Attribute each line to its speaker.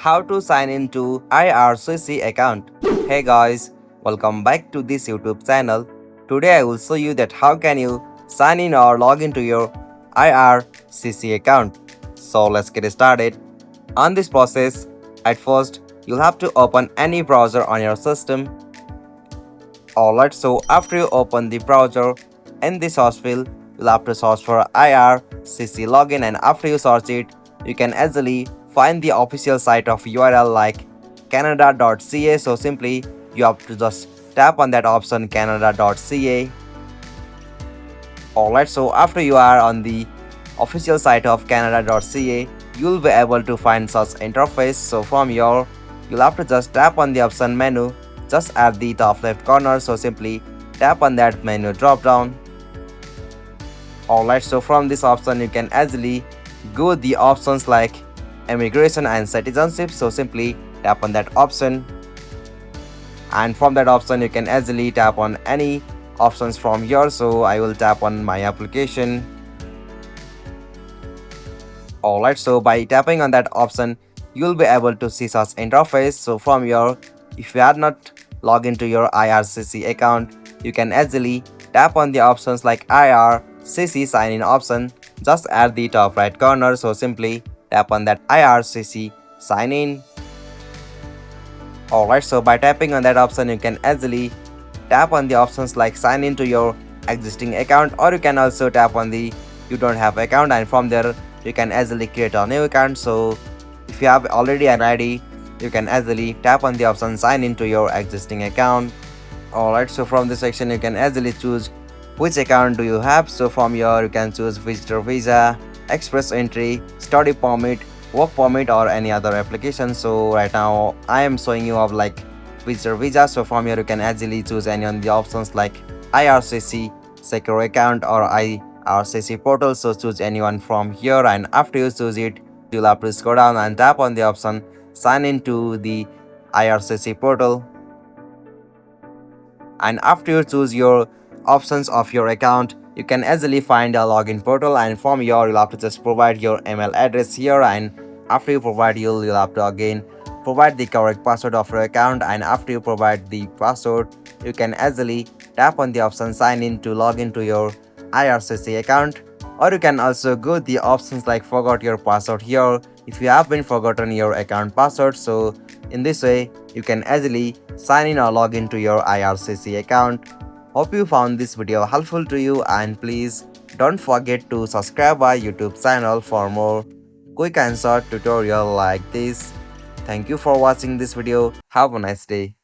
Speaker 1: how to sign into IRCC account. Hey guys, welcome back to this YouTube channel. Today I will show you that how can you sign in or log into your IRCC account. So let's get started. On this process, at first you'll have to open any browser on your system. Alright, so after you open the browser, in the search field you'll have to search for IRCC login, and after you search it, you can easily find the official site of URL like canada.ca. So simply you have to just tap on that option canada.ca. Alright, so after you are on the official site of canada.ca, you'll be able to find such interface. So from here, you'll have to just tap on the option menu just at the top left corner. So simply tap on that menu drop down. Alright, so from this option you can easily go the options like immigration and citizenship. So simply tap on that option, and from that option you can easily tap on any options from here. So I will tap on my application. Alright, so by tapping on that option, you'll be able to see such interface. So from here, if you are not logged into your IRCC account, you can easily tap on the options like IRCC sign in option just at the top right corner. So simply tap on that IRCC sign in. Alright, so by tapping on that option, you can easily tap on the options like sign into your existing account, or you can also tap on the you don't have account, and from there you can easily create a new account. So if you have already an ID, you can easily tap on the option sign into your existing account. Alright, so from this section you can easily choose which account do you have. So from here you can choose visitor visa, express entry, study permit, work permit, or any other application. So right now I am showing you of like visitor visa. So from here you can easily choose any of the options like IRCC secure account or IRCC portal. So choose anyone from here, and after you choose it, you'll have to scroll down and tap on the option sign into the IRCC portal. And after you choose your options of your account, you can easily find a login portal, and from here you'll have to just provide your email address here, and after you provide, you'll have to again provide the correct password of your account. And after you provide the password, you can easily tap on the option sign in to log into your IRCC account, or you can also go the options like forgot your password here if you have been forgotten your account password. So in this way you can easily sign in or log into your IRCC account. Hope you found this video helpful to you, and please don't forget to subscribe our YouTube channel for more quick and short tutorial like this. Thank you for watching this video. Have a nice day.